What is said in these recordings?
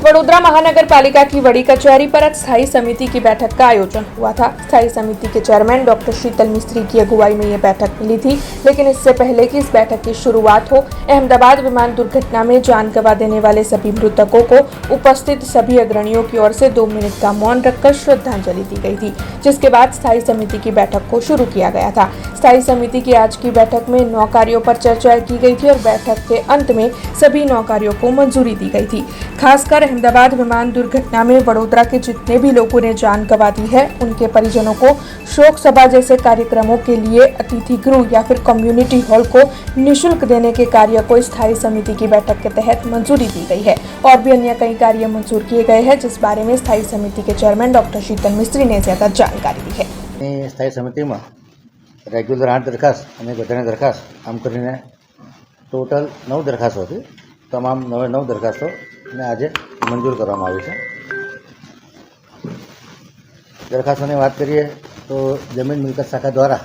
वडोदरा महानगर पालिका की बड़ी कचहरी पर आज स्थायी समिति की बैठक का आयोजन हुआ था। स्थायी समिति के चेयरमैन डॉक्टर शीतल मिस्त्री की अगुवाई में यह बैठक मिली थी। लेकिन इससे पहले कि इस बैठक की शुरुआत हो, अहमदाबाद विमान दुर्घटना में जान गंवा देने वाले सभी मृतकों को उपस्थित सभी अग्रणियों की ओर से 2 मिनट का मौन रखकर श्रद्धांजलि दी गई थी, जिसके बाद स्थायी समिति की बैठक को शुरू किया गया था। स्थायी समिति की आज की बैठक में 9 कार्यों पर चर्चा की गई थी और बैठक के अंत में सभी 9 कार्यों को मंजूरी दी गई थी। खासकर अहमदाबाद विमान दुर्घटना में वडोदरा के जितने भी लोगों ने जान गंवा दी है, उनके परिजनों को शोक सभा जैसे कार्यक्रमों के लिए अतिथि गृह या फिर कम्युनिटी हॉल को निःशुल्क देने के कार्य को स्थायी समिति की बैठक के तहत मंजूरी दी गई है। और भी अन्य कई कार्य मंजूर किए गए हैं, जिस बारे में स्थायी समिति के चेयरमैन डॉक्टर शीतल मिस्त्री ने ज्यादा जानकारी दी है। स्थायी समिति में रेग्युलर 8 दरखास्त और बधानी दरखास्त आम कर टोटल 9 दरखास्तों थी। तमाम 9 दरखास्तों ने आज मंजूर करवामां आवी छे। दरखास्तों की बात करिए तो जमीन मिलकत शाखा द्वारा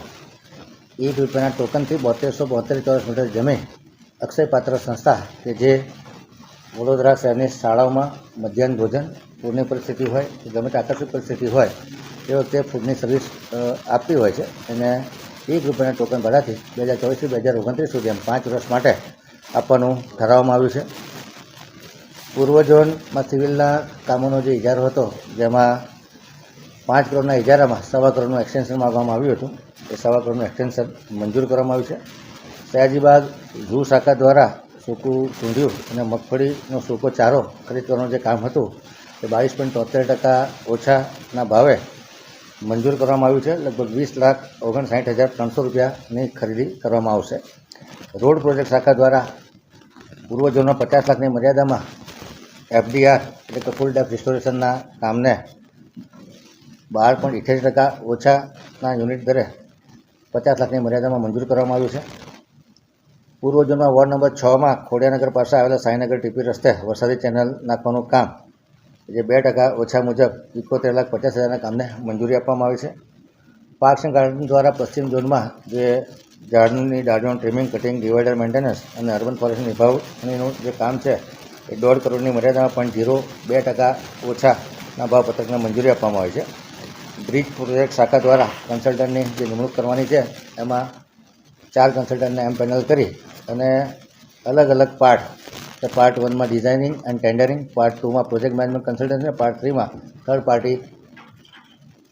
₹1 टोकन थी 7272 ચોરસ મીટર जमीन अक्षय पात्र संस्था के जे वडोदरा शहर शालाओं में मध्याह्न भोजन पूर्णनी परिस्थिति होय कि गमे ते आकस्मिक परिस्थिति होय ते वखते फूडनी सर्विस आपती होय छे अने ₹1 टोकन भाड़ाथी 2024 થી 2029 सुधी 5 वर्ष माटे आपवानुं ठराववामां आव्युं छे। पूर्व झोन में सिविलना कामोनो जे इजारो हतो जेमां 5 करोड़ना इजारामां 1.25 करोड़नुं एक्सटेन्शन मांगवामां आव्युं हतुं। ए 1.25 करोड़नुं एक्सटेन्शन मंजूर करवामां आव्युं छे। सयाजीबाग झू शाखा द्वारा सूकू सूंढियुं अने मगफळीनो सूको चारो खरीद करवानुं जे काम हतुं ते 22.73% ओछाना भावे मंजूर करवामां आव्युं छे। लगभग 20,59,300 રૂપિયાની खरीदी करवामां आवशे। रोड प्रोजेक्ट शाखा द्वारा पूर्व झोन में 50 લાખની मर्यादामां FDR એટલે કે ફૂલ ડેપ્થ રિસ્ટોરેશનના કામને 12.78% ઓછાના યુનિટ દરે 50 લાખની મર્યાદામાં મંજૂર કરવામાં આવ્યું છે। પૂર્વ ઝોનમાં વોર્ડ નંબર 6 માં ખોડિયાનગર પાસે આવેલા સાંઈનગર ટીપી રસ્તે વરસાદી ચેનલ નાખવાનું કામ જે 2% ઓછા મુજબ 71,50,000ના કામને મંજૂરી આપવામાં આવી છે। પાર્ક્સ એન્ડ ગાર્ડન દ્વારા પશ્ચિમ ઝોનમાં જે ઝાડની ડાળીઓનું ટ્રીમિંગ, કટિંગ, ડિવાઈડર મેન્ટેનન્સ અને અર્બન ફોરેસ્ટ નિભાવણીનું જે કામ છે એ 1.5 કરોડની મર્યાદામાં 0.02% ઓછાના ભાવપત્રકને મંજૂરી આપવામાં આવી છે। બ્રિજ પ્રોજેક્ટ શાખા દ્વારા કન્સલ્ટન્ટની જે નિમણૂક કરવાની છે એમાં 4 કન્સલ્ટન્ટને એમ પેનલ કરી અને અલગ અલગ પાર્ટ 1 માં ડિઝાઇનિંગ એન્ડ ટેન્ડરિંગ, પાર્ટ 2 માં પ્રોજેક્ટ મેનેજમેન્ટ કન્સલ્ટન્સી અને પાર્ટ 3 માં થર્ડ પાર્ટી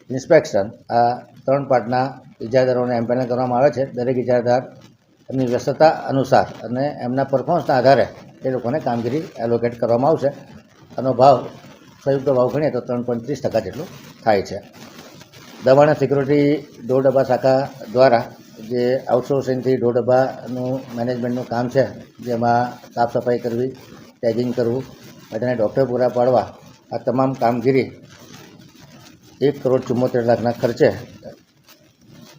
ઇન્સ્પેક્શન, આ 3 પાર્ટના ઇજારદારોને એમ પેનલ કરવામાં આવે છે। દરેક ઇજારદાર એમની વ્યસ્તતા અનુસાર અને એમના પરફોર્મન્સના આધારે એ લોકોને કામગીરી એલોકેટ કરવામાં આવશે। આનો ભાવ સંયુક્ત ભાવ ગણીએ તો 3.30% જેટલો થાય છે। દબાણ સિક્યુરિટી ઢોર ડબ્બા શાખા દ્વારા જે આઉટસોર્સિંગથી ઢોર ડબ્બાનું મેનેજમેન્ટનું કામ છે, જેમાં સાફ સફાઈ કરવી, ટેગિંગ કરવું, બધાને ડૉક્ટર પૂરા પાડવા, આ તમામ કામગીરી 1,74,00,000ના ખર્ચે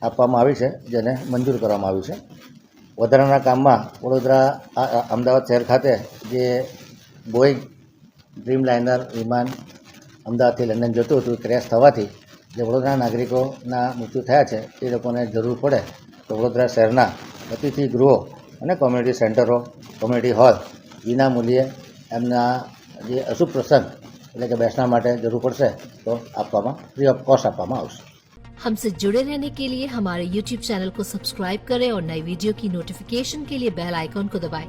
આપવામાં આવી છે, જેને મંજૂર કરવામાં આવ્યું છે। વધારાના કામમાં વડોદરા અમદાવાદ શહેર ખાતે જે બોઈંગ ડ્રીમ લાઇનર વિમાન અમદાવાદથી લંડન જતું હતું, ક્રેશ થવાથી જે વડોદરા નાગરિકોના મૃત્યુ થયા છે એ લોકોને જરૂર પડે તો વડોદરા શહેરના અતિથિ ગૃહો અને કોમ્યુનિટી સેન્ટરો, કોમ્યુનિટી હોલ વિના મૂલ્યે એમના જે અશુભ પ્રસંગ એટલે કે બેસવા માટે જરૂર પડશે તો આપવામાં ફ્રી ઓફ કોસ્ટ આપવામાં આવશે। हमसे जुड़े रहने के लिए हमारे YouTube चैनल को सब्सक्राइब करें और नई वीडियो की नोटिफिकेशन के लिए बेल आइकॉन को दबाएं।